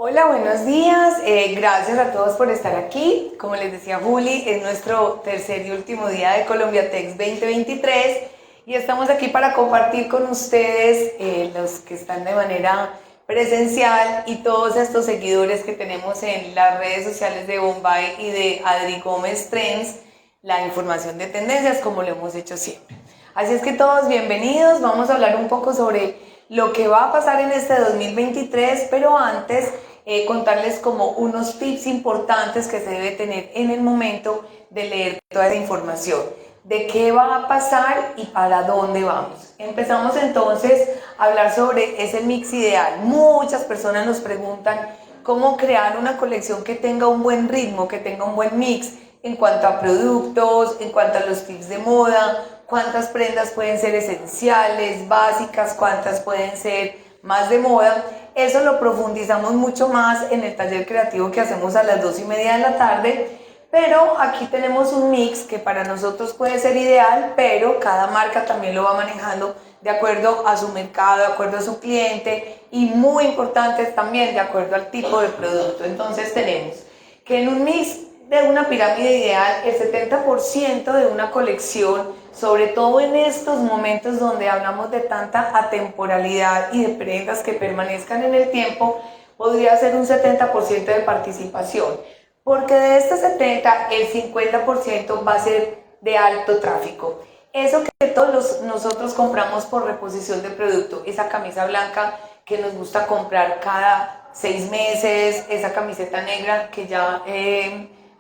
Hola, buenos días. Gracias a todos por estar aquí. Como les decía Juli, es nuestro tercer y último día de Colombia Tex 2023 y estamos aquí para compartir con ustedes, los que están de manera presencial y todos estos seguidores que tenemos en las redes sociales de Bombay y de Adri Gómez Trends, la información de tendencias como lo hemos hecho siempre. Así es que todos bienvenidos. Vamos a hablar un poco sobre lo que va a pasar en este 2023, pero antes contarles como unos tips importantes que se debe tener en el momento de leer toda esa información, de qué va a pasar y para dónde vamos. Empezamos entonces a hablar sobre ese mix ideal. Muchas personas nos preguntan cómo crear una colección que tenga un buen ritmo, que tenga un buen mix en cuanto a productos, en cuanto a los tips de moda, cuántas prendas pueden ser esenciales, básicas, cuántas pueden ser más de moda. Eso lo profundizamos mucho más en el taller creativo que hacemos a las 2:30 de la tarde, pero aquí tenemos un mix que para nosotros puede ser ideal, pero cada marca también lo va manejando de acuerdo a su mercado, de acuerdo a su cliente y muy importante también de acuerdo al tipo de producto. Entonces tenemos que en un mix de una pirámide ideal, el 70% de una colección, sobre todo en estos momentos donde hablamos de tanta atemporalidad y de prendas que permanezcan en el tiempo, podría ser un 70% de participación, porque de este 70, el 50% va a ser de alto tráfico. Eso que todos nosotros compramos por reposición de producto, esa camisa blanca que nos gusta comprar cada 6 meses, esa camiseta negra que ya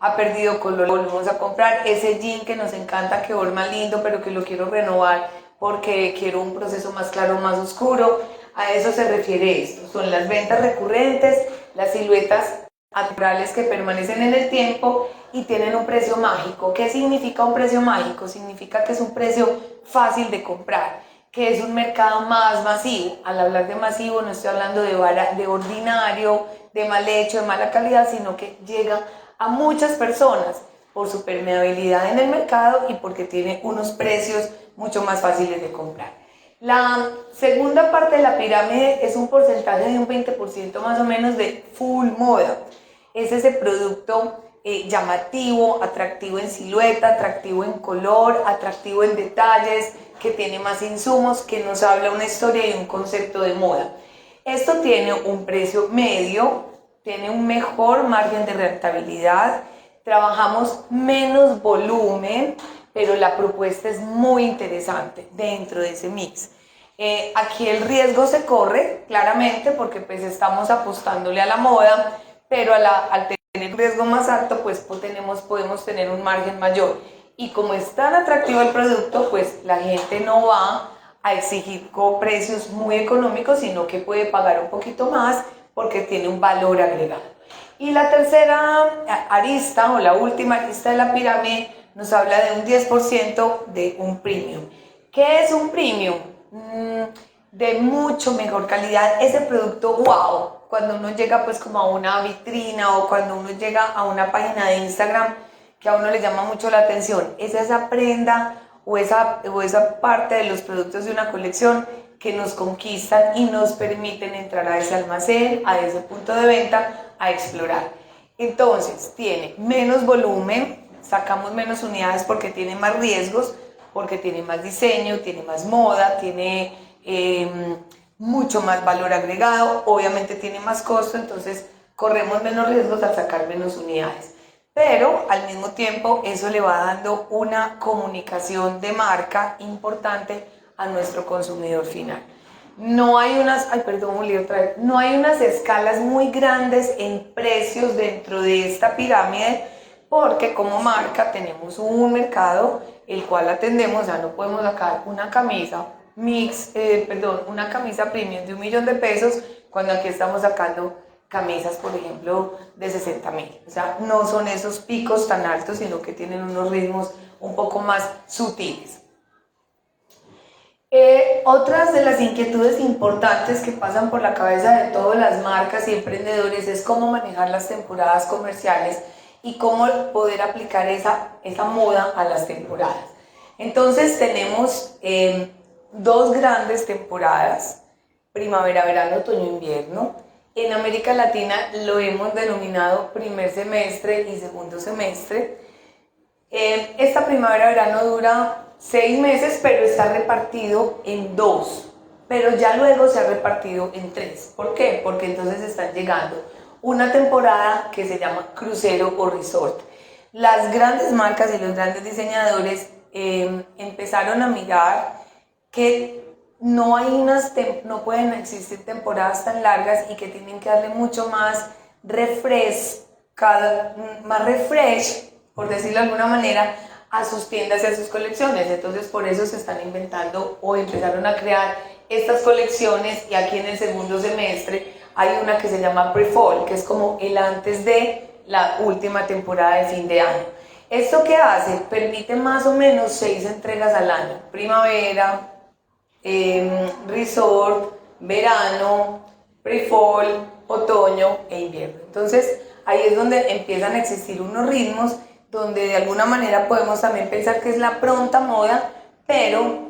ha perdido color, volvemos a comprar ese jean que nos encanta, que forma lindo, pero que lo quiero renovar porque quiero un proceso más claro, más oscuro. A eso se refiere esto. Son las ventas recurrentes, las siluetas naturales que permanecen en el tiempo y tienen un precio mágico. ¿Qué significa un precio mágico? Significa que es un precio fácil de comprar, que es un mercado más masivo. Al hablar de masivo no estoy hablando de ordinario, de mal hecho, de mala calidad, sino que llega a muchas personas por su permeabilidad en el mercado y porque tiene unos precios mucho más fáciles de comprar. La segunda parte de la pirámide es un porcentaje de un 20% más o menos de full moda. Es ese producto llamativo, atractivo en silueta, atractivo en color, atractivo en detalles, que tiene más insumos, que nos habla una historia y un concepto de moda. Esto tiene un precio medio, tiene un mejor margen de rentabilidad, trabajamos menos volumen, pero la propuesta es muy interesante dentro de ese mix. Aquí el riesgo se corre, claramente, porque pues estamos apostándole a la moda, pero al tener un riesgo más alto, pues podemos tener un margen mayor. Y como es tan atractivo el producto, pues la gente no va a exigir con precios muy económicos, sino que puede pagar un poquito más porque tiene un valor agregado. Y la tercera arista o la última arista de la pirámide nos habla de un 10% de un premium. ¿Qué es un premium? De mucho mejor calidad, ese producto wow, cuando uno llega pues como a una vitrina o cuando uno llega a una página de Instagram que a uno le llama mucho la atención, es esa prenda o esa parte de los productos de una colección que nos conquistan y nos permiten entrar a ese almacén, a ese punto de venta, a explorar. Entonces, tiene menos volumen, sacamos menos unidades porque tiene más riesgos, porque tiene más diseño, tiene más moda, tiene mucho más valor agregado, obviamente tiene más costo, entonces corremos menos riesgos al sacar menos unidades. Pero al mismo tiempo eso le va dando una comunicación de marca importante a nuestro consumidor final. No hay no hay unas escalas muy grandes en precios dentro de esta pirámide porque como marca tenemos un mercado el cual atendemos, ya no podemos sacar una camisa una camisa premium de 1.000.000 de pesos cuando aquí estamos sacando camisas, por ejemplo, de 60.000. O sea, no son esos picos tan altos, sino que tienen unos ritmos un poco más sutiles. Otras de las inquietudes importantes que pasan por la cabeza de todas las marcas y emprendedores es cómo manejar las temporadas comerciales y cómo poder aplicar esa moda a las temporadas. Entonces tenemos dos grandes temporadas, primavera, verano, otoño, invierno. En América Latina lo hemos denominado primer semestre y segundo semestre. Esta primavera-verano dura 6 meses, pero está repartido en 2, pero ya luego se ha repartido en 3. ¿Por qué? Porque entonces están llegando una temporada que se llama crucero o resort. Las grandes marcas y los grandes diseñadores empezaron a mirar que no pueden existir temporadas tan largas y que tienen que darle mucho más refresh, por decirlo de alguna manera, a sus tiendas y a sus colecciones. Entonces por eso se están inventando o empezaron a crear estas colecciones, y aquí en el segundo semestre hay una que se llama Pre-Fall, que es como el antes de la última temporada de fin de año. ¿Esto qué hace? Permite más o menos 6 entregas al año: primavera, resort, verano, pre-fall, otoño e invierno. Entonces ahí es donde empiezan a existir unos ritmos donde de alguna manera podemos también pensar que es la pronta moda, pero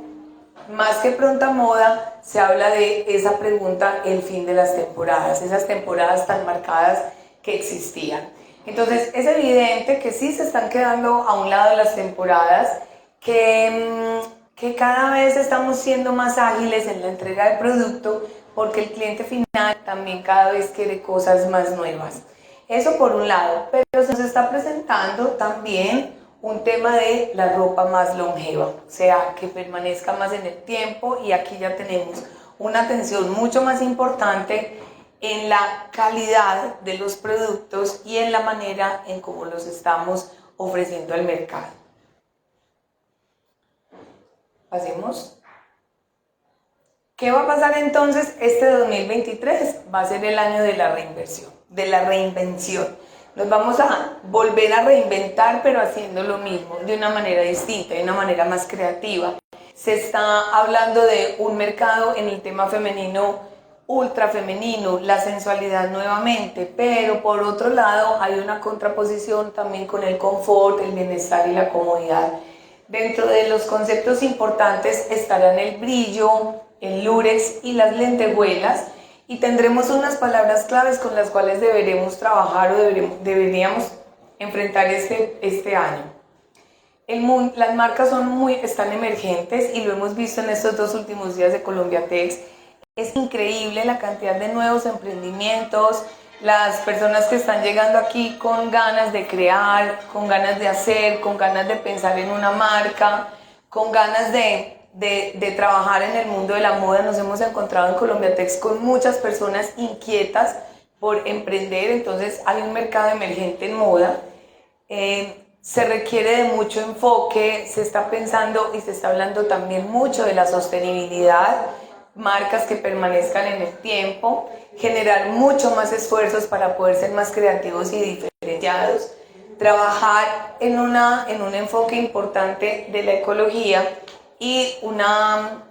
más que pronta moda se habla de esa pregunta, el fin de las temporadas, esas temporadas tan marcadas que existían. Entonces es evidente que sí se están quedando a un lado las temporadas, que cada vez estamos siendo más ágiles en la entrega del producto, porque el cliente final también cada vez quiere cosas más nuevas. Eso por un lado, pero se nos está presentando también un tema de la ropa más longeva, o sea, que permanezca más en el tiempo, y aquí ya tenemos una atención mucho más importante en la calidad de los productos y en la manera en cómo los estamos ofreciendo al mercado. Pasemos. ¿Qué va a pasar entonces? Este 2023 va a ser el año de la reinvención. Nos vamos a volver a reinventar, pero haciendo lo mismo, de una manera distinta, de una manera más creativa. Se está hablando de un mercado en el tema femenino, ultra femenino, la sensualidad nuevamente, pero por otro lado hay una contraposición también con el confort, el bienestar y la comodidad. Dentro de los conceptos importantes estarán el brillo, el lurex y las lentejuelas, y tendremos unas palabras claves con las cuales deberemos trabajar o deberíamos enfrentar este año. Las marcas están emergentes y lo hemos visto en estos 2 últimos días de Colombiatex. Es increíble la cantidad de nuevos emprendimientos, las personas que están llegando aquí con ganas de crear, con ganas de hacer, con ganas de pensar en una marca, con ganas de trabajar en el mundo de la moda. Nos hemos encontrado en Colombiatex con muchas personas inquietas por emprender, entonces hay un mercado emergente en moda. Se requiere de mucho enfoque, se está pensando y se está hablando también mucho de la sostenibilidad, marcas que permanezcan en el tiempo, generar mucho más esfuerzos para poder ser más creativos y diferenciados, trabajar en un enfoque importante de la ecología, y una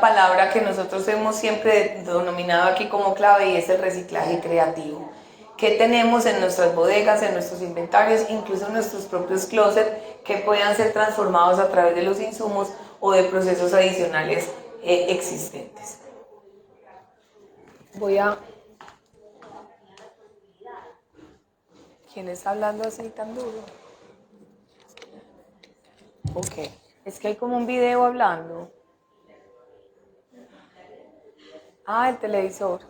palabra que nosotros hemos siempre denominado aquí como clave, y es el reciclaje creativo. ¿Qué tenemos en nuestras bodegas, en nuestros inventarios, incluso en nuestros propios closets, que puedan ser transformados a través de los insumos o de procesos adicionales existentes? ¿Quién está hablando así tan duro? Ok, es que hay como un video hablando. El televisor.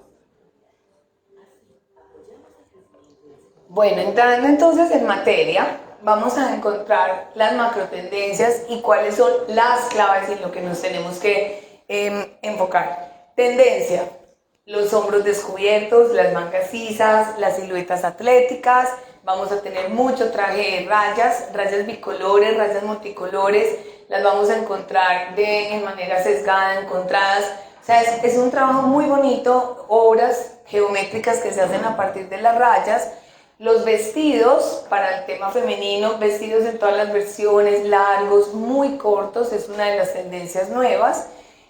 Bueno, entrando entonces en materia, vamos a encontrar las macrotendencias y cuáles son las claves en lo que nos tenemos que enfocar. Tendencia: los hombros descubiertos, las mangas sisas, las siluetas atléticas. Vamos a tener mucho traje de rayas bicolores, rayas multicolores. Las vamos a encontrar en manera sesgada, encontradas. O sea, es un trabajo muy bonito, obras geométricas que se hacen a partir de las rayas. Los vestidos para el tema femenino, vestidos en todas las versiones, largos, muy cortos, es una de las tendencias nuevas.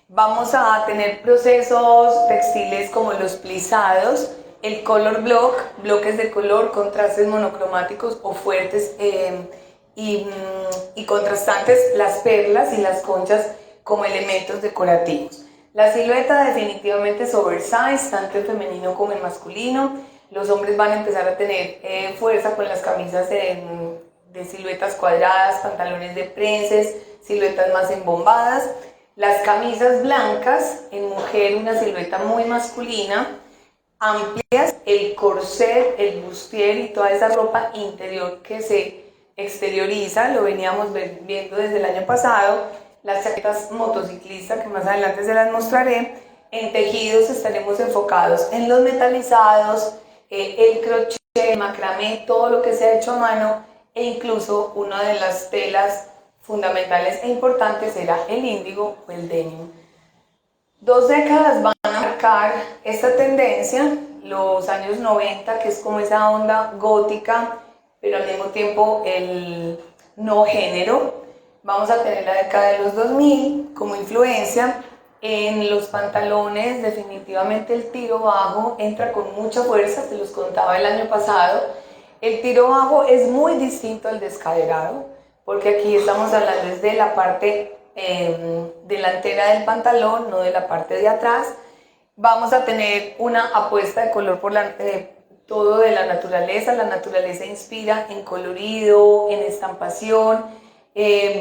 Vamos a tener procesos textiles como los plisados, el color block, bloques de color, contrastes monocromáticos o fuertes y contrastantes, las perlas y las conchas como elementos decorativos. La silueta definitivamente es oversize, tanto en femenino como en masculino. Los hombres van a empezar a tener fuerza con las camisas de siluetas cuadradas, pantalones de prenses, siluetas más embombadas. Las camisas blancas, en mujer una silueta muy masculina, amplias, el corset, el bustier y toda esa ropa interior que se exterioriza, lo veníamos viendo desde el año pasado. Las chaquetas motociclistas, que más adelante se las mostraré. En tejidos estaremos enfocados en los metalizados, el crochet, el macramé, todo lo que se ha hecho a mano, e incluso una de las telas fundamentales e importantes era el índigo o el denim. 2 décadas van a marcar esta tendencia, los años 90, que es como esa onda gótica, pero al mismo tiempo el no género. Vamos a tener la década de los 2000 como influencia. En los pantalones definitivamente el tiro bajo entra con mucha fuerza, se los contaba el año pasado. El tiro bajo es muy distinto al descaderado, porque aquí estamos hablando de la parte delantera del pantalón, no de la parte de atrás. Vamos a tener una apuesta de color por todo de la naturaleza inspira en colorido, en estampación.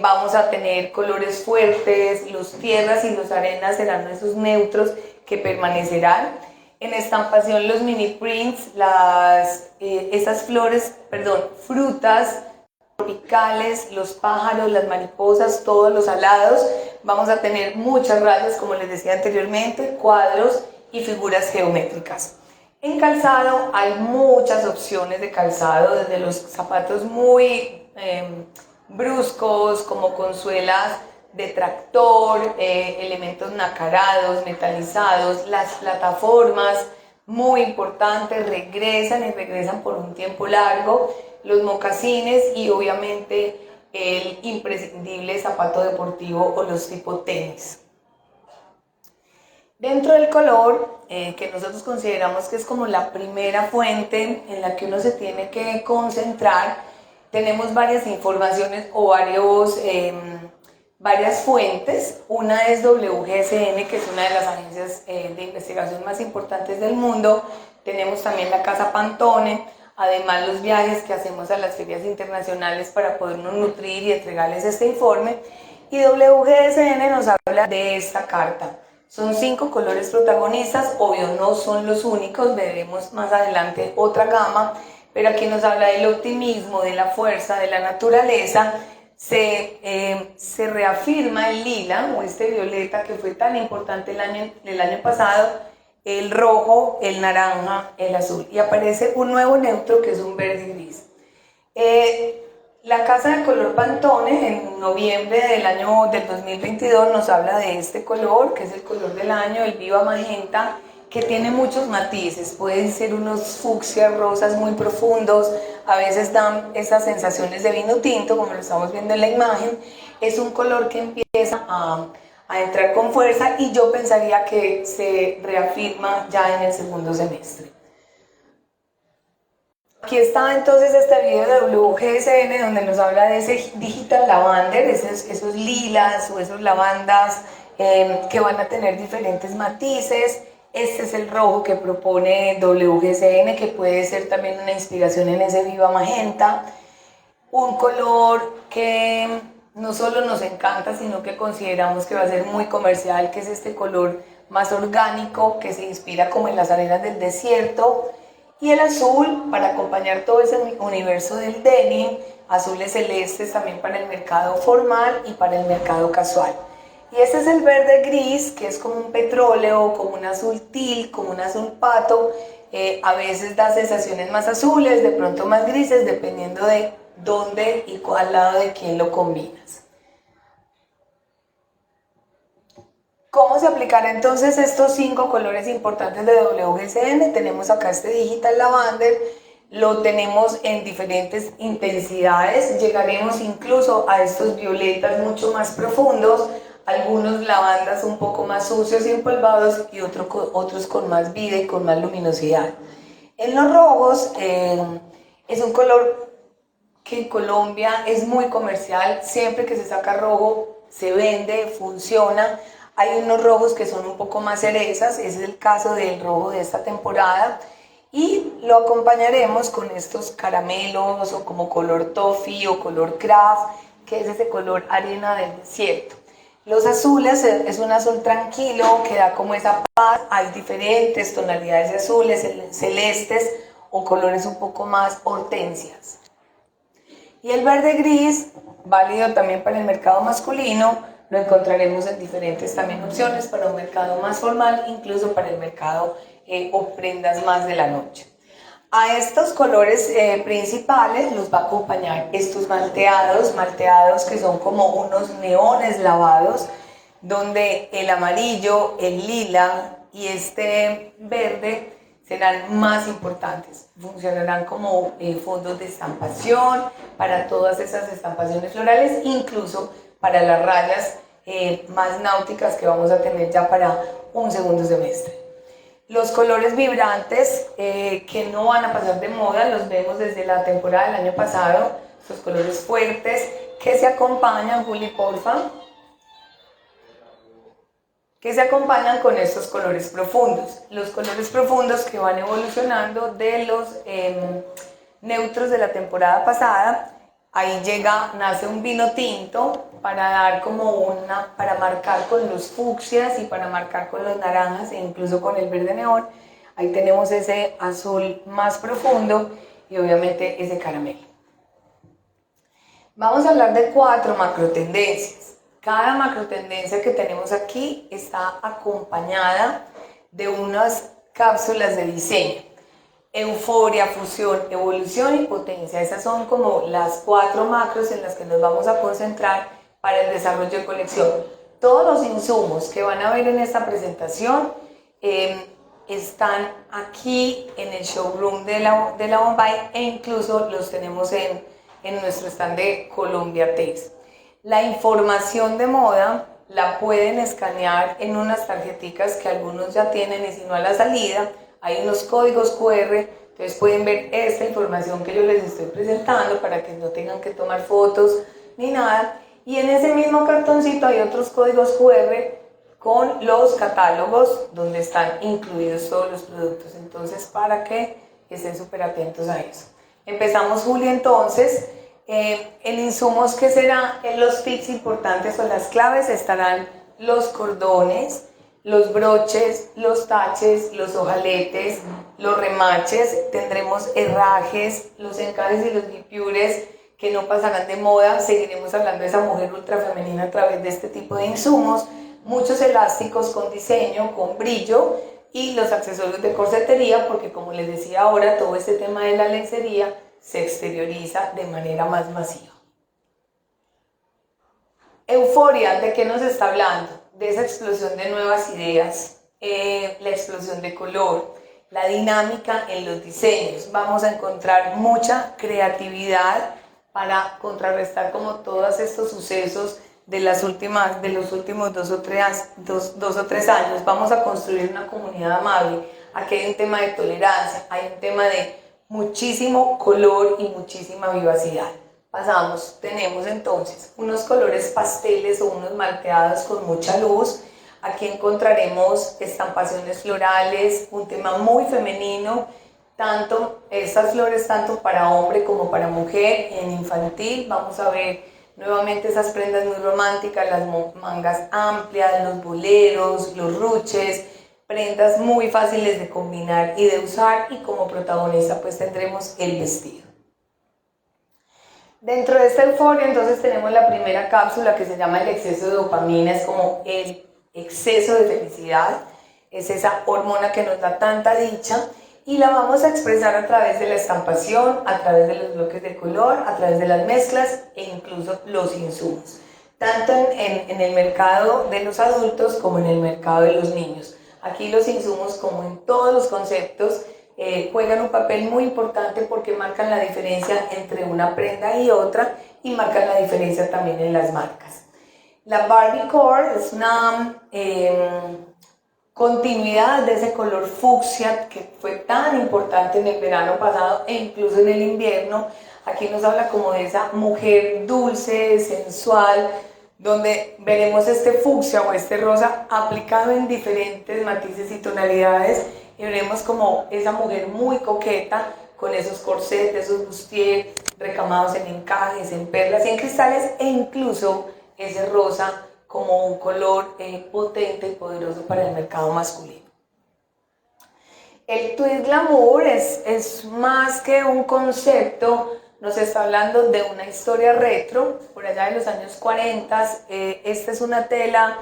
Vamos a tener colores fuertes, los tierras y los arenas serán esos neutros que permanecerán. En estampación los mini prints, esas frutas tropicales, los pájaros, las mariposas, todos los alados. Vamos a tener muchas rayas, como les decía anteriormente, cuadros y figuras geométricas. En calzado hay muchas opciones de calzado, desde los zapatos muy bruscos, como con suelas de tractor, elementos nacarados, metalizados, las plataformas, muy importantes, regresan por un tiempo largo, los mocasines y obviamente el imprescindible zapato deportivo o los tipo tenis. Dentro del color, que nosotros consideramos que es como la primera fuente en la que uno se tiene que concentrar, tenemos varias informaciones o varias fuentes. Una es WGSN, que es una de las agencias de investigación más importantes del mundo. Tenemos también la Casa Pantone, además los viajes que hacemos a las ferias internacionales para podernos nutrir y entregarles este informe. Y WGSN nos habla de esta carta. Son 5 colores protagonistas, obvio no son los únicos, veremos más adelante otra gama, pero aquí nos habla del optimismo, de la fuerza, de la naturaleza. Se reafirma el lila o este violeta que fue tan importante el año pasado, el rojo, el naranja, el azul, y aparece un nuevo neutro que es un verde gris. La Casa de Color Pantone en noviembre del 2022 nos habla de este color, que es el color del año, el Viva Magenta, que tiene muchos matices. Pueden ser unos fucsias, rosas muy profundos, a veces dan esas sensaciones de vino tinto, como lo estamos viendo en la imagen. Es un color que empieza a entrar con fuerza y yo pensaría que se reafirma ya en el segundo semestre. Aquí está entonces este video de WGSN donde nos habla de ese digital lavender, esos lilas o esos lavandas que van a tener diferentes matices. Este es el rojo que propone WGSN, que puede ser también una inspiración en ese viva magenta. Un color que no solo nos encanta, sino que consideramos que va a ser muy comercial, que es este color más orgánico, que se inspira como en las arenas del desierto. Y el azul para acompañar todo ese universo del denim, azules celestes también para el mercado formal y para el mercado casual. Y este es el verde gris, que es como un petróleo, como un azul teal, como un azul pato. A veces da sensaciones más azules, de pronto más grises, dependiendo de dónde y cuál lado de quién lo combinas. ¿Cómo se aplicará entonces estos 5 colores importantes de WGSN? Tenemos acá este Digital Lavender, lo tenemos en diferentes intensidades, llegaremos incluso a estos violetas mucho más profundos, algunos lavandas un poco más sucios y empolvados y otros con más vida y con más luminosidad. En los rojos es un color que en Colombia es muy comercial, siempre que se saca rojo se vende, funciona. Hay unos rojos que son un poco más cerezas, ese es el caso del rojo de esta temporada. Y lo acompañaremos con estos caramelos o como color toffee o color craft, que es ese color arena del desierto. Los azules es un azul tranquilo que da como esa paz. Hay diferentes tonalidades de azules, celestes o colores un poco más hortensias. Y el verde gris, válido también para el mercado masculino, lo encontraremos en diferentes también opciones para un mercado más formal, incluso para el mercado o prendas más de la noche. A estos colores principales los va a acompañar estos malteados que son como unos neones lavados, donde el amarillo, el lila y este verde serán más importantes. Funcionarán como fondos de estampación para todas esas estampaciones florales, incluso para las rayas más náuticas que vamos a tener ya para un segundo semestre. Los colores vibrantes que no van a pasar de moda, los vemos desde la temporada del año pasado, estos colores fuertes que se acompañan, Juli, porfa, que se acompañan con estos colores profundos. Los colores profundos que van evolucionando de los neutros de la temporada pasada. Ahí nace un vino tinto para dar para marcar con los fucsias y para marcar con los naranjas e incluso con el verde neón. Ahí tenemos ese azul más profundo y obviamente ese caramelo. Vamos a hablar de 4 macro tendencias. Cada macro tendencia que tenemos aquí está acompañada de unas cápsulas de diseño. Euforia, fusión, evolución y potencia. Esas son como las 4 macros en las que nos vamos a concentrar para el desarrollo de colección. Todos los insumos que van a ver en esta presentación están aquí en el showroom de la Bombay e incluso los tenemos en nuestro stand de Colombia Tex. La información de moda la pueden escanear en unas tarjeticas que algunos ya tienen y si no a la salida hay unos códigos QR, entonces pueden ver esta información que yo les estoy presentando para que no tengan que tomar fotos ni nada. Y en ese mismo cartoncito hay otros códigos QR con los catálogos donde están incluidos todos los productos. Entonces, para que estén súper atentos a eso. Empezamos, Juli, entonces. En insumos que serán los tips importantes o las claves estarán los cordones, los broches, los taches, los ojaletes, los remaches, tendremos herrajes, los encajes y los guipures que no pasarán de moda, seguiremos hablando de esa mujer ultra femenina a través de este tipo de insumos, muchos elásticos con diseño, con brillo y los accesorios de corsetería porque como les decía ahora, todo este tema de la lencería se exterioriza de manera más masiva. Euforia, ¿de qué nos está hablando? De esa explosión de nuevas ideas, la explosión de color, la dinámica en los diseños. Vamos a encontrar mucha creatividad para contrarrestar como todos estos sucesos de los últimos 2 o 3 años. Vamos a construir una comunidad amable. Aquí hay un tema de tolerancia, hay un tema de muchísimo color y muchísima vivacidad. Pasamos, tenemos entonces unos colores pasteles o unos malteados con mucha luz. Aquí encontraremos estampaciones florales, un tema muy femenino, estas flores tanto para hombre como para mujer. En infantil vamos a ver nuevamente esas prendas muy románticas, las mangas amplias, los boleros, los ruches, prendas muy fáciles de combinar y de usar, y como protagonista pues tendremos el vestido. Dentro de esta euforia entonces tenemos la primera cápsula que se llama el exceso de dopamina, es como el exceso de felicidad, es esa hormona que nos da tanta dicha y la vamos a expresar a través de la estampación, a través de los bloques de color, a través de las mezclas e incluso los insumos, tanto en el mercado de los adultos como en el mercado de los niños. Aquí los insumos, como en todos los conceptos, juegan un papel muy importante porque marcan la diferencia entre una prenda y otra y marcan la diferencia también en las marcas. La Barbie Core es una continuidad de ese color fucsia que fue tan importante en el verano pasado e incluso en el invierno. Aquí nos habla como de esa mujer dulce, sensual, donde veremos este fucsia o este rosa aplicado en diferentes matices y tonalidades, y veremos como esa mujer muy coqueta con esos corsetes, esos bustier recamados en encajes, en perlas y en cristales, e incluso ese rosa como un color potente y poderoso para el mercado masculino. El tweed glamour es más que un concepto, nos está hablando de una historia retro, por allá de los años 40. Esta es una tela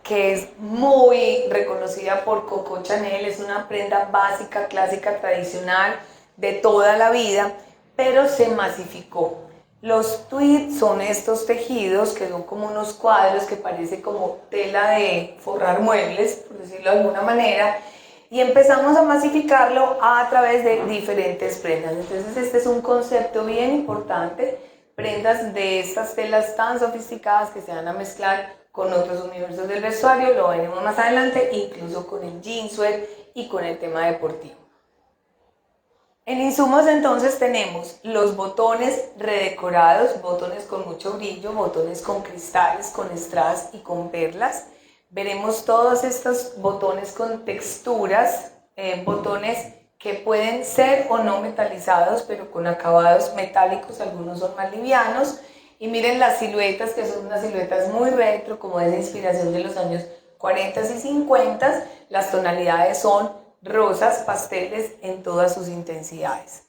que es muy reconocida por Coco Chanel, es una prenda básica, clásica, tradicional de toda la vida, pero se masificó. Los tweed son estos tejidos que son como unos cuadros que parece como tela de forrar muebles, por decirlo de alguna manera, y empezamos a masificarlo a través de diferentes prendas. Entonces este es un concepto bien importante, prendas de estas telas tan sofisticadas que se van a mezclar con otros universos del vestuario, lo veremos más adelante, incluso con el jeanswear y con el tema deportivo. En insumos entonces tenemos los botones redecorados, botones con mucho brillo, botones con cristales, con strass y con perlas. Veremos todos estos botones con texturas, botones que pueden ser o no metalizados, pero con acabados metálicos, algunos son más livianos. Y miren las siluetas, que son unas siluetas muy retro, como es de inspiración de los años 40 y 50. Las tonalidades son rosas, pasteles en todas sus intensidades.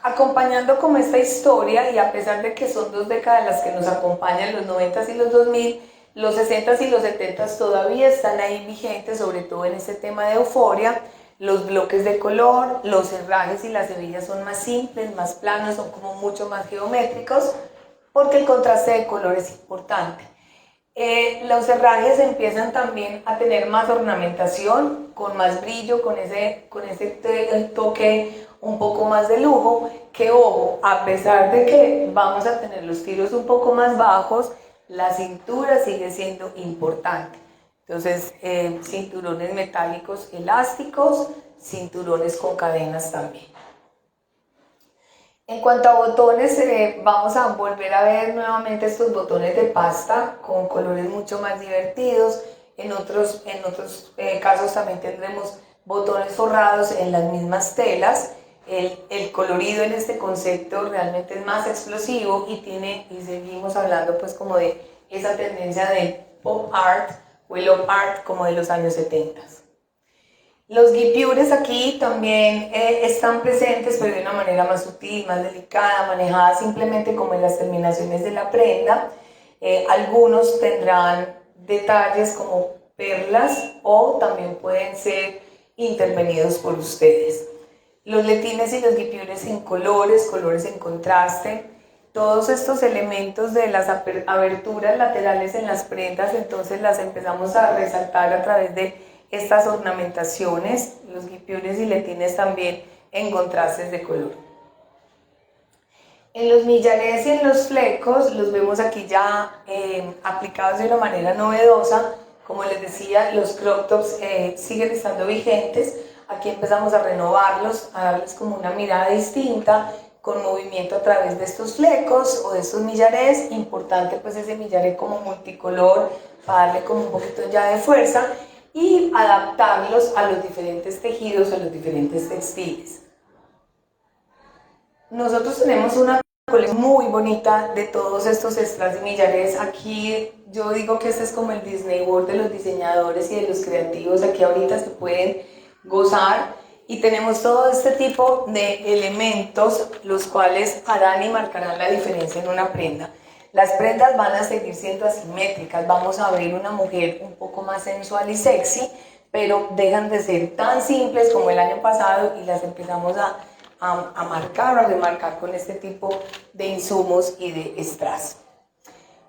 Acompañando como esta historia, y a pesar de que son 2 décadas las que nos acompañan, los 90s y los 2000, los 60s y los 70s todavía están ahí vigentes, sobre todo en este tema de euforia. Los bloques de color, los herrajes y las hebillas son más simples, más planos, son como mucho más geométricos, porque el contraste de color es importante. Los herrajes empiezan también a tener más ornamentación, con más brillo, con ese toque un poco más de lujo, que ojo, a pesar de que vamos a tener los tiros un poco más bajos, la cintura sigue siendo importante. Entonces, cinturones metálicos elásticos, cinturones con cadenas también. En cuanto a botones, vamos a volver a ver nuevamente estos botones de pasta con colores mucho más divertidos. En otros casos también tendremos botones forrados en las mismas telas. El colorido en este concepto realmente es más explosivo y seguimos hablando pues como de esa tendencia de pop art o el op art como de los años 70. Los guipures aquí también están presentes, pero de una manera más sutil, más delicada, manejada simplemente como en las terminaciones de la prenda. Algunos tendrán detalles como perlas o también pueden ser intervenidos por ustedes. Los letines y los guipures en colores en contraste. Todos estos elementos de las aberturas laterales en las prendas, entonces las empezamos a resaltar a través de estas ornamentaciones, los guipures y letines también en contrastes de color. En los millarés y en los flecos los vemos aquí ya aplicados de una manera novedosa. Como les decía, los crop tops siguen estando vigentes. Aquí empezamos a renovarlos, a darles como una mirada distinta, con movimiento a través de estos flecos o de estos millarés. Importante pues ese millaré como multicolor para darle como un poquito ya de fuerza y adaptarlos a los diferentes tejidos, a los diferentes textiles. Nosotros tenemos una colección muy bonita de todos estos strass y millarés. Aquí yo digo que este es como el Disney World de los diseñadores y de los creativos. Aquí ahorita se pueden gozar y tenemos todo este tipo de elementos los cuales harán y marcarán la diferencia en una prenda. Las prendas van a seguir siendo asimétricas, vamos a ver una mujer un poco más sensual y sexy, pero dejan de ser tan simples como el año pasado y las empezamos a marcar o a remarcar con este tipo de insumos y de strass.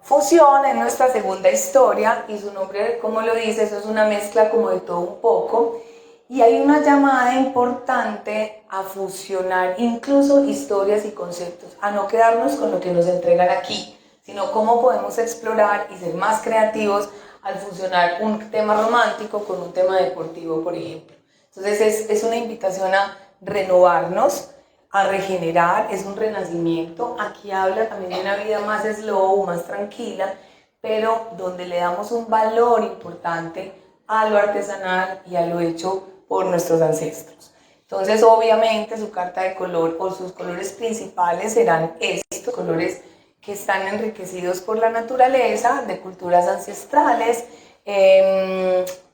Fusión es nuestra segunda historia y su nombre, como lo dice, eso es una mezcla como de todo un poco. Y hay una llamada importante a fusionar incluso historias y conceptos, a no quedarnos con lo que nos entregan aquí, sino cómo podemos explorar y ser más creativos al fusionar un tema romántico con un tema deportivo, por ejemplo. Entonces es una invitación a renovarnos, a regenerar, es un renacimiento. Aquí habla también de una vida más slow, más tranquila, pero donde le damos un valor importante a lo artesanal y a lo hecho por nuestros ancestros. Entonces, obviamente, su carta de color o sus colores principales serán estos colores que están enriquecidos por la naturaleza, de culturas ancestrales.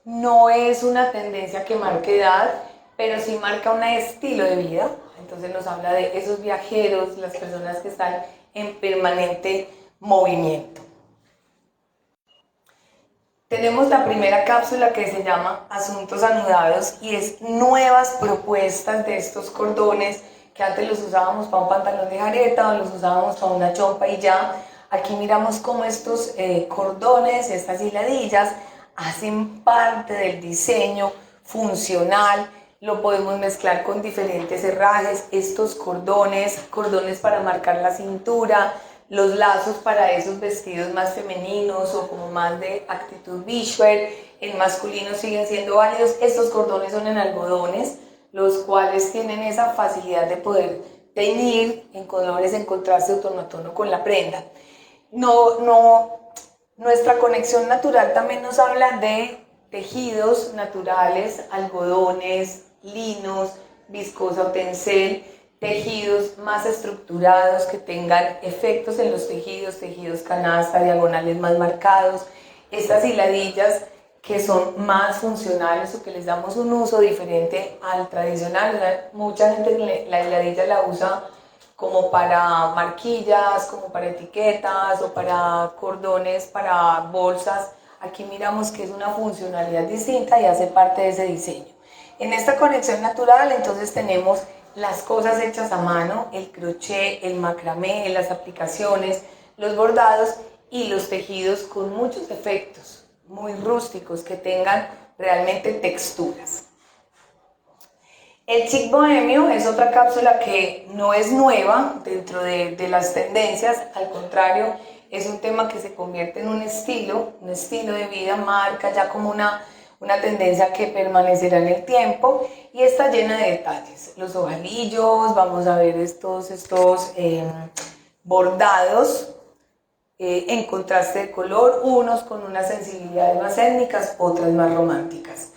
No es una tendencia que marque edad, pero sí marca un estilo de vida. Entonces nos habla de esos viajeros, las personas que están en permanente movimiento. Tenemos la primera cápsula que se llama Asuntos Anudados y es nuevas propuestas de estos cordones que antes los usábamos para un pantalón de jareta o los usábamos para una chompa y ya. Aquí miramos cómo estos cordones, estas hiladillas, hacen parte del diseño funcional. Lo podemos mezclar con diferentes herrajes, estos cordones para marcar la cintura, los lazos para esos vestidos más femeninos o como más de actitud beachwear, en masculino siguen siendo válidos. Estos cordones son en algodones, los cuales tienen esa facilidad de poder teñir en colores en contraste o tono a tono con la prenda. Nuestra conexión natural también nos habla de tejidos naturales, algodones, linos, viscosa o tencel, tejidos más estructurados que tengan efectos en los tejidos, tejidos canasta, diagonales más marcados, estas hiladillas que son más funcionales o que les damos un uso diferente al tradicional. O sea, mucha gente la hiladilla la usa como para marquillas, como para etiquetas o para cordones, para bolsas. Aquí miramos que es una funcionalidad distinta y hace parte de ese diseño. En esta conexión natural entonces tenemos las cosas hechas a mano, el crochet, el macramé, las aplicaciones, los bordados y los tejidos con muchos efectos muy rústicos que tengan realmente texturas. El chic bohemio es otra cápsula que no es nueva dentro de las tendencias, al contrario, es un tema que se convierte en un estilo de vida, marca ya como una tendencia que permanecerá en el tiempo y está llena de detalles. Los ojalillos, vamos a ver estos bordados en contraste de color, unos con unas sensibilidades más étnicas, otras más románticas.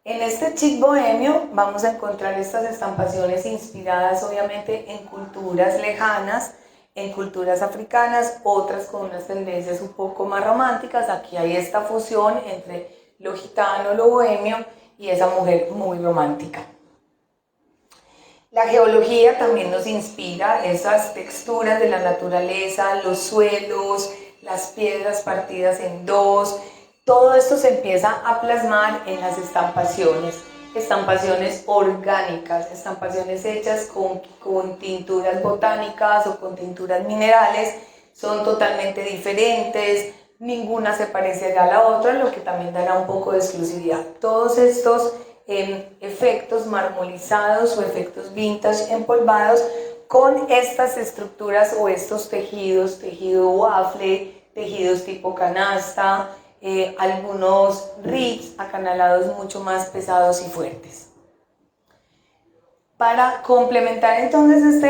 En este chic bohemio vamos a encontrar estas estampaciones inspiradas obviamente en culturas lejanas, en culturas africanas, otras con unas tendencias un poco más románticas. Aquí hay esta fusión entre lo gitano, lo bohemio y esa mujer muy romántica. La geología también nos inspira, esas texturas de la naturaleza, los suelos, las piedras partidas en dos. Todo esto se empieza a plasmar en las estampaciones orgánicas, estampaciones hechas con tinturas botánicas o con tinturas minerales. Son totalmente diferentes, ninguna se parece a la otra, lo que también dará un poco de exclusividad. Todos estos efectos marmolizados o efectos vintage empolvados con estas estructuras o estos tejidos, tejido waffle, tejidos tipo canasta, algunos rips acanalados mucho más pesados y fuertes. Para complementar entonces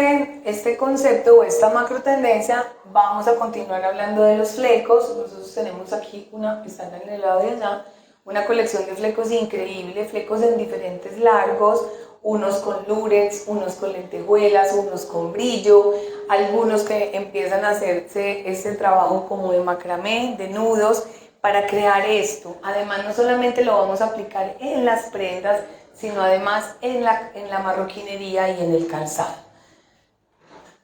este concepto o esta macro tendencia, vamos a continuar hablando de los flecos. Nosotros tenemos aquí están en el lado de allá, una colección de flecos increíble, flecos en diferentes largos, unos con lurex, unos con lentejuelas, unos con brillo, algunos que empiezan a hacerse este trabajo como de macramé, de nudos, para crear esto. Además, no solamente lo vamos a aplicar en las prendas, sino además en la marroquinería y en el calzado.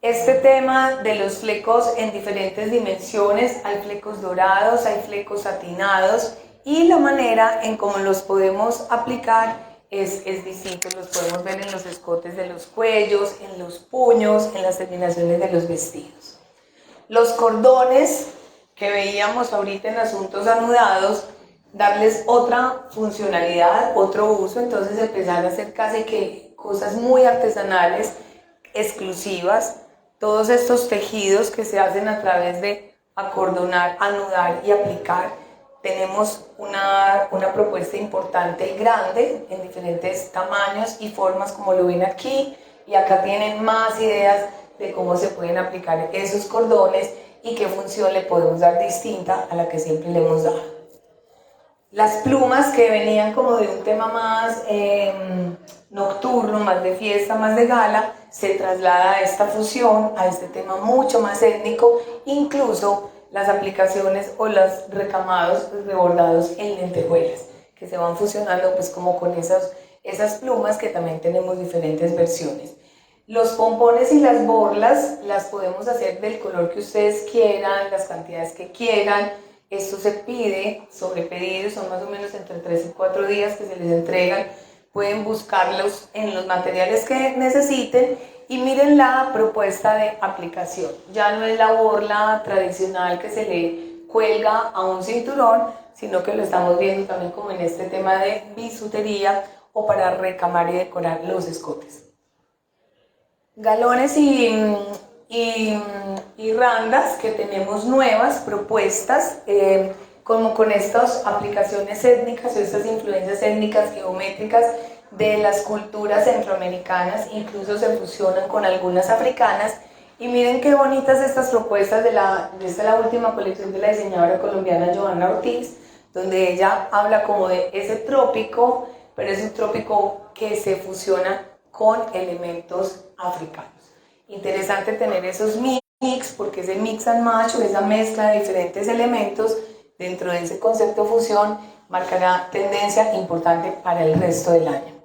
Este tema de los flecos en diferentes dimensiones, hay flecos dorados, hay flecos satinados, y la manera en cómo los podemos aplicar es distinto. Los podemos ver en los escotes de los cuellos, en los puños, en las terminaciones de los vestidos. Los cordones que veíamos ahorita en asuntos anudados, darles otra funcionalidad, otro uso, entonces empezar a hacer casi que cosas muy artesanales, exclusivas, todos estos tejidos que se hacen a través de acordonar, anudar y aplicar. Tenemos una propuesta importante y grande en diferentes tamaños y formas, como lo ven aquí, y acá tienen más ideas de cómo se pueden aplicar esos cordones y qué función le podemos dar distinta a la que siempre le hemos dado. Las plumas que venían como de un tema más nocturno, más de fiesta, más de gala, se traslada a esta fusión, a este tema mucho más étnico, incluso las aplicaciones o los recamados rebordados en lentejuelas, que se van fusionando pues como con esas plumas que también tenemos diferentes versiones. Los pompones y las borlas las podemos hacer del color que ustedes quieran, las cantidades que quieran. Esto se pide, sobre pedido, son más o menos entre 3 y 4 días que se les entregan. Pueden buscarlos en los materiales que necesiten y miren la propuesta de aplicación. Ya no es la borla tradicional que se le cuelga a un cinturón, sino que lo estamos viendo también como en este tema de bisutería o para recamar y decorar los escotes. Galones y randas que tenemos nuevas propuestas como con estas aplicaciones étnicas o estas influencias étnicas geométricas de las culturas centroamericanas, incluso se fusionan con algunas africanas. Y miren qué bonitas estas propuestas esta es la última colección de la diseñadora colombiana Johanna Ortiz, donde ella habla como de ese trópico, pero es un trópico que se fusiona con elementos africanos. Interesante tener esos mix, porque ese mix and match o esa mezcla de diferentes elementos dentro de ese concepto fusión marcará tendencia importante para el resto del año.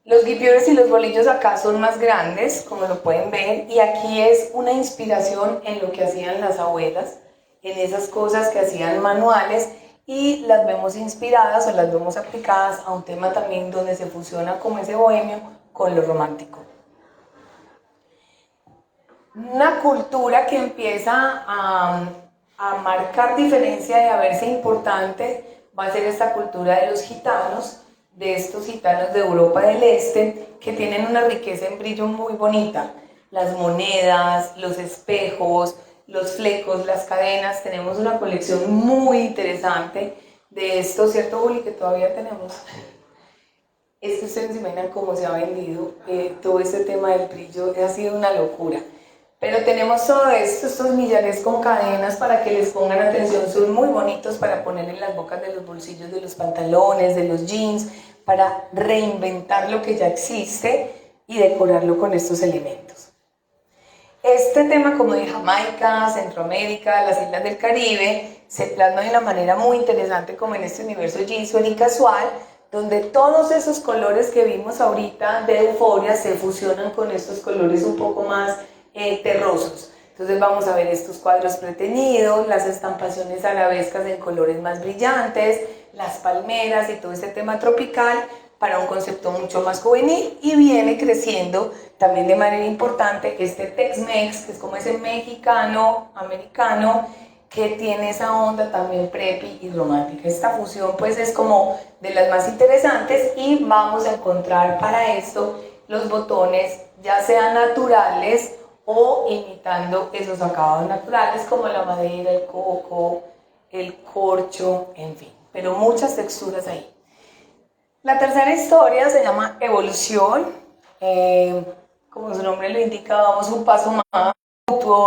Los guipiones y los bolillos acá son más grandes, como lo pueden ver, y aquí es una inspiración en lo que hacían las abuelas, en esas cosas que hacían manuales, y las vemos inspiradas o las vemos aplicadas a un tema también donde se fusiona como ese bohemio con lo romántico. Una cultura que empieza a marcar diferencia y a verse importante va a ser esta cultura de los gitanos, de estos gitanos de Europa del Este, que tienen una riqueza en brillo muy bonita. Las monedas, los espejos, los flecos, las cadenas, tenemos una colección muy interesante de esto, ¿cierto, Juli? Que todavía tenemos. Es que ustedes se imaginan cómo se ha vendido todo este tema del brillo, ha sido una locura. Pero tenemos todo esto, estos millares con cadenas para que les pongan atención, son muy bonitos para poner en las bocas de los bolsillos de los pantalones, de los jeans, para reinventar lo que ya existe y decorarlo con estos elementos. Este tema como de Jamaica, Centroamérica, las islas del Caribe, se plasma de una manera muy interesante como en este universo jeanswear y casual, donde todos esos colores que vimos ahorita de euforia se fusionan con estos colores un poco más terrosos. Entonces vamos a ver estos cuadros preteñidos, las estampaciones arabescas en colores más brillantes, las palmeras y todo este tema tropical para un concepto mucho más juvenil, y viene creciendo también de manera importante este Tex-Mex, que es como ese mexicano, americano, que tiene esa onda también preppy y romántica. Esta fusión pues es como de las más interesantes y vamos a encontrar para esto los botones ya sean naturales o imitando esos acabados naturales como la madera, el coco, el corcho, en fin, pero muchas texturas ahí. La tercera historia se llama Evolución, como su nombre lo indica, vamos un paso más,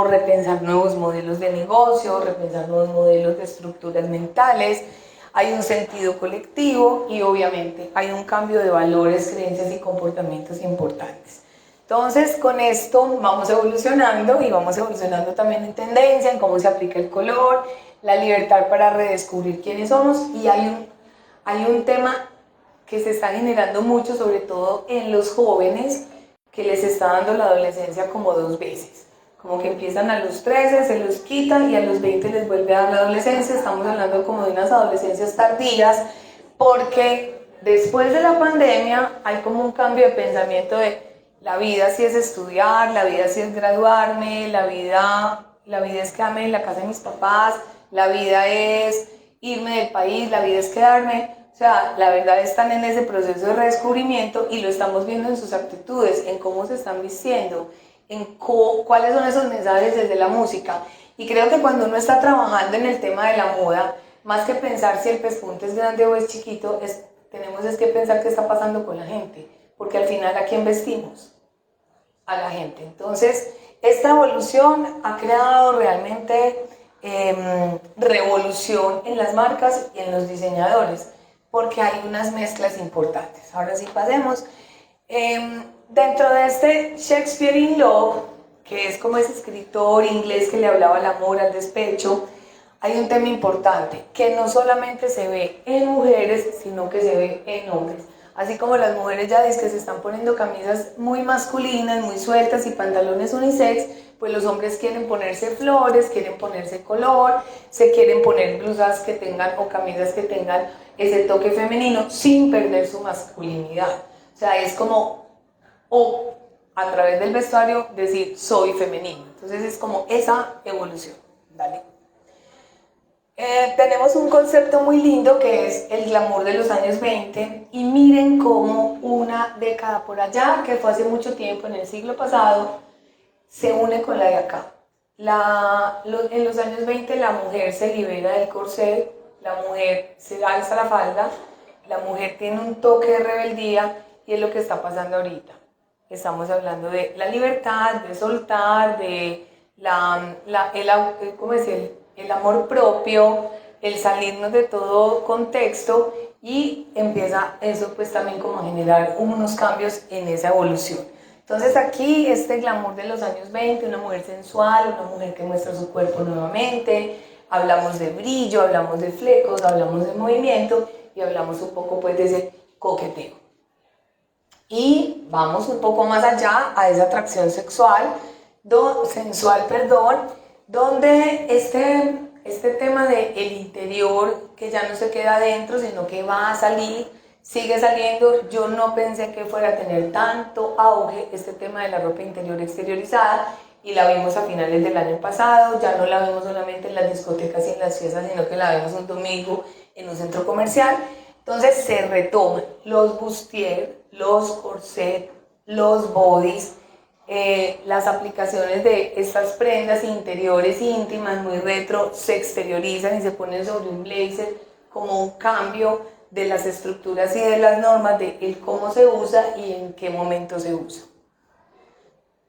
repensar nuevos modelos de negocio, repensar nuevos modelos de estructuras mentales, hay un sentido colectivo y obviamente hay un cambio de valores, creencias y comportamientos importantes. Entonces, con esto vamos evolucionando y vamos evolucionando también en tendencia, en cómo se aplica el color, la libertad para redescubrir quiénes somos, y hay un tema que se está generando mucho, sobre todo en los jóvenes, que les está dando la adolescencia como 2 veces. Como que empiezan a los 13, se los quitan y a los 20 les vuelve a dar la adolescencia. Estamos hablando como de unas adolescencias tardías, porque después de la pandemia hay como un cambio de pensamiento de la vida sí es estudiar, la vida sí es graduarme, la vida es quedarme en la casa de mis papás, la vida es irme del país, la vida es quedarme. O sea, la verdad están en ese proceso de redescubrimiento y lo estamos viendo en sus actitudes, en cómo se están vistiendo, en cuáles son esos mensajes desde la música. Y creo que cuando uno está trabajando en el tema de la moda, más que pensar si el pespunte es grande o es chiquito, tenemos que pensar qué está pasando con la gente, porque al final ¿a quién vestimos? a la gente. Entonces, esta evolución ha creado realmente revolución en las marcas y en los diseñadores, porque hay unas mezclas importantes. Ahora sí pasemos. Dentro de este Shakespeare in Love, que es como ese escritor inglés que le hablaba al amor, al despecho, hay un tema importante que no solamente se ve en mujeres, sino que se ve en hombres. Así como las mujeres ya dicen que se están poniendo camisas muy masculinas, muy sueltas y pantalones unisex, pues los hombres quieren ponerse flores, quieren ponerse color, se quieren poner blusas que tengan o camisas que tengan ese toque femenino sin perder su masculinidad. O sea, es como, o a través del vestuario decir soy femenino. Entonces es como esa evolución. Dale. Tenemos un concepto muy lindo que es el glamour de los años 20 y miren cómo una década por allá, que fue hace mucho tiempo en el siglo pasado, se une con la de acá. En los años 20 la mujer se libera del corset, la mujer se alza la falda, la mujer tiene un toque de rebeldía y es lo que está pasando ahorita. Estamos hablando de la libertad, de soltar, de ¿cómo es el amor propio, el salirnos de todo contexto y empieza eso pues también como a generar unos cambios en esa evolución. Entonces aquí este glamour de los años 20, una mujer sensual, una mujer que muestra su cuerpo nuevamente, hablamos de brillo, hablamos de flecos, hablamos de movimiento y hablamos un poco pues de ese coqueteo. Y vamos un poco más allá a esa atracción sensual, donde este tema del interior que ya no se queda adentro, sino que va a salir, sigue saliendo. Yo no pensé que fuera a tener tanto auge este tema de la ropa interior exteriorizada y la vimos a finales del año pasado, ya no la vemos solamente en las discotecas y en las fiestas, sino que la vemos un domingo en un centro comercial. Entonces se retoman los bustier, los corset, los bodys, las aplicaciones de estas prendas interiores íntimas muy retro se exteriorizan y se ponen sobre un blazer como un cambio de las estructuras y de las normas de el cómo se usa y en qué momento se usa.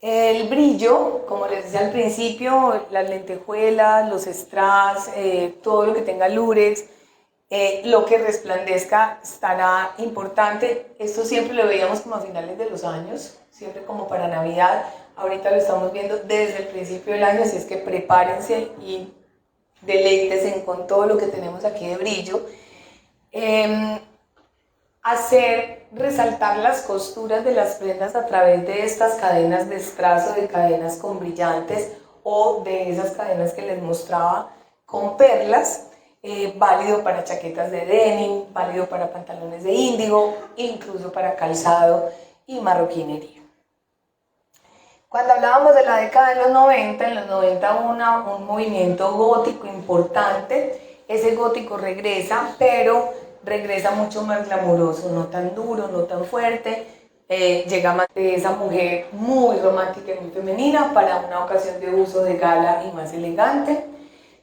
El brillo, como les decía al principio, las lentejuelas, los strass, todo lo que tenga lurex, lo que resplandezca estará importante. Esto siempre lo veíamos como a finales de los años, siempre como para Navidad. Ahorita lo estamos viendo desde el principio del año, así es que prepárense y deleítense con todo lo que tenemos aquí de brillo. Hacer resaltar las costuras de las prendas a través de estas cadenas de strass o de cadenas con brillantes o de esas cadenas que les mostraba con perlas. Válido para chaquetas de denim, válido para pantalones de índigo, incluso para calzado y marroquinería. Cuando hablábamos de la década de los 90, en los 90 hubo un movimiento gótico importante. Ese gótico regresa, pero regresa mucho más glamuroso, no tan duro, no tan fuerte. Llega más de esa mujer muy romántica y muy femenina para una ocasión de uso de gala y más elegante.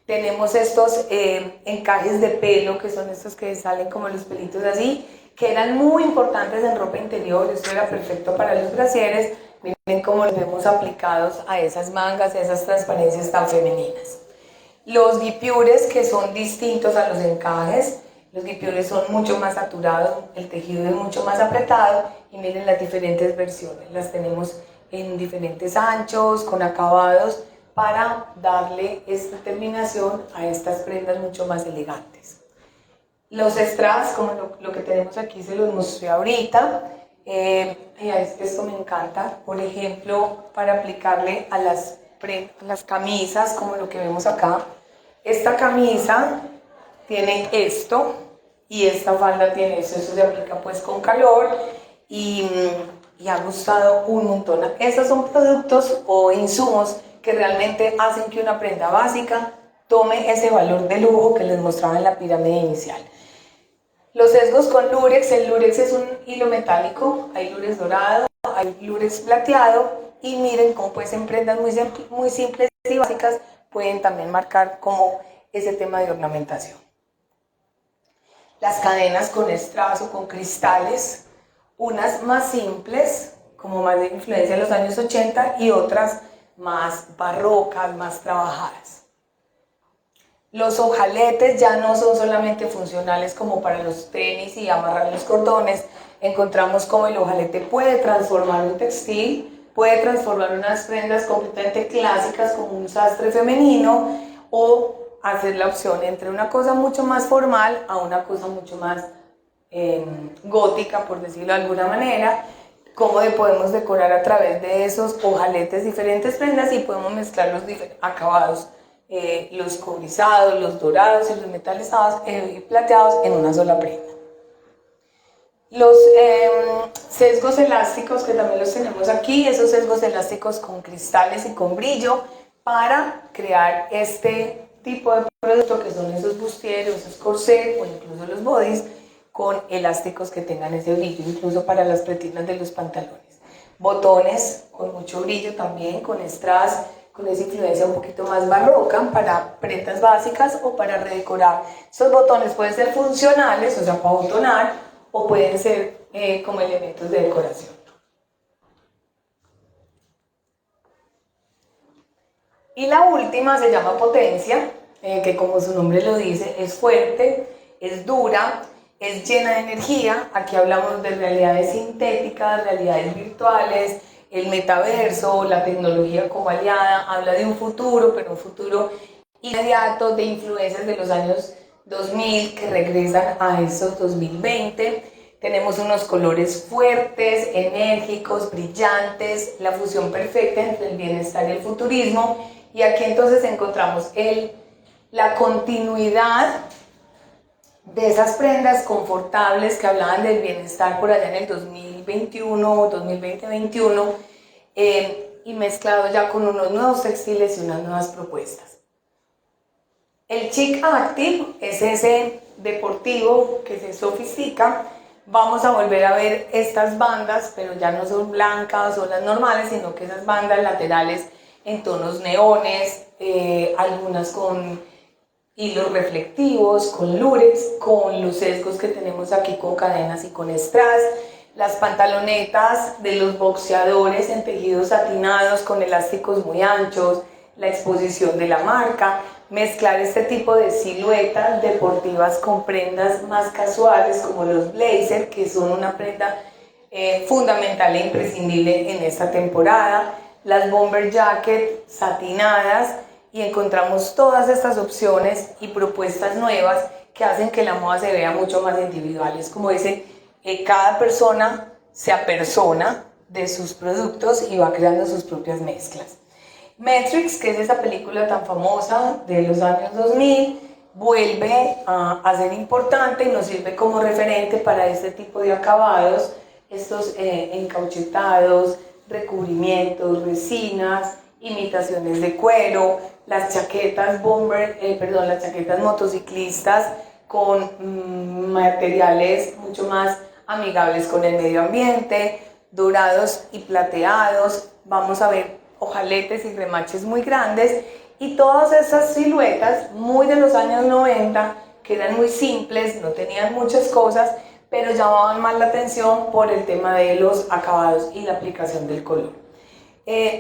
Tenemos estos encajes de pelo, que son estos que salen como los pelitos así, que eran muy importantes en ropa interior. Esto era perfecto para los brasieres. Miren cómo los vemos aplicados a esas mangas, a esas transparencias tan femeninas. Los guipures, que son distintos a los encajes. Los guipures son mucho más saturados, el tejido es mucho más apretado y miren las diferentes versiones. Las tenemos en diferentes anchos, con acabados, para darle esta terminación a estas prendas mucho más elegantes. Los strass, como lo que tenemos aquí, se los mostré ahorita. Esto me encanta, por ejemplo, para aplicarle a las camisas, como lo que vemos acá. Esta camisa tiene esto y esta falda tiene esto. Eso se aplica pues con calor y ha gustado un montón. Estos son productos o insumos que realmente hacen que una prenda básica tome ese valor de lujo que les mostraba en la pirámide inicial. Los sesgos con lurex. El lurex es un hilo metálico, hay lurex dorado, hay lurex plateado y miren cómo pues en prendas muy simples y básicas pueden también marcar como ese tema de ornamentación. Las cadenas con strass o con cristales, unas más simples como más de influencia de los años 80 y otras más barrocas, más trabajadas. Los ojaletes ya no son solamente funcionales como para los tenis y amarrar los cordones. Encontramos cómo el ojalete puede transformar un textil, puede transformar unas prendas completamente clásicas como un sastre femenino o hacer la opción entre una cosa mucho más formal a una cosa mucho más gótica, por decirlo de alguna manera. Cómo podemos decorar a través de esos ojaletes diferentes prendas y podemos mezclar los acabados, los cobrizados, los dorados y los metalizados y plateados en una sola prenda. Los sesgos elásticos, que también los tenemos aquí, esos sesgos elásticos con cristales y con brillo para crear este tipo de producto que son esos bustieros, esos corsets o incluso los bodys con elásticos que tengan ese brillo, incluso para las pretinas de los pantalones. Botones con mucho brillo también, con strass, con esa influencia un poquito más barroca para prendas básicas o para redecorar. Estos botones pueden ser funcionales, o sea, para botonar, o pueden ser como elementos de decoración. Y la última se llama potencia, que como su nombre lo dice, es fuerte, es dura, es llena de energía. Aquí hablamos de realidades sintéticas, realidades virtuales, el metaverso, la tecnología como aliada. Habla de un futuro, pero un futuro inmediato, de influencias de los años 2000 que regresan a esos 2020. Tenemos unos colores fuertes, enérgicos, brillantes, la fusión perfecta entre el bienestar y el futurismo. Y aquí entonces encontramos la continuidad de esas prendas confortables que hablaban del bienestar por allá en el 2021 o 2020-21 y mezclado ya con unos nuevos textiles y unas nuevas propuestas. El chic active es ese deportivo que se sofistica. Vamos a volver a ver estas bandas, pero ya no son blancas o las normales, sino que esas bandas laterales en tonos neones, algunas con hilos reflectivos, con lurex, con los sesgos que tenemos aquí con cadenas y con strass, las pantalonetas de los boxeadores en tejidos satinados con elásticos muy anchos, la exposición de la marca, mezclar este tipo de siluetas deportivas con prendas más casuales como los blazer, que son una prenda fundamental e imprescindible en esta temporada, las bomber jacket satinadas, y encontramos todas estas opciones y propuestas nuevas que hacen que la moda se vea mucho más individual. Es como dice, cada persona se apersona de sus productos y va creando sus propias mezclas. Matrix, que es esa película tan famosa de los años 2000, vuelve a ser importante y nos sirve como referente para este tipo de acabados, estos encauchetados, recubrimientos, resinas, imitaciones de cuero, las chaquetas las chaquetas motociclistas con materiales mucho más amigables con el medio ambiente, dorados y plateados. Vamos a ver ojaletes y remaches muy grandes y todas esas siluetas muy de los años 90 que eran muy simples, no tenían muchas cosas, pero llamaban más la atención por el tema de los acabados y la aplicación del color.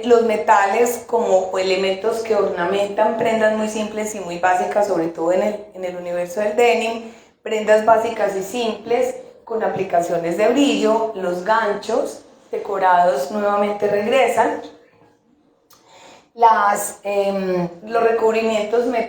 Los metales como elementos que ornamentan prendas muy simples y muy básicas, sobre todo en el universo del denim, prendas básicas y simples con aplicaciones de brillo. Los ganchos decorados nuevamente regresan, los recubrimientos metálicos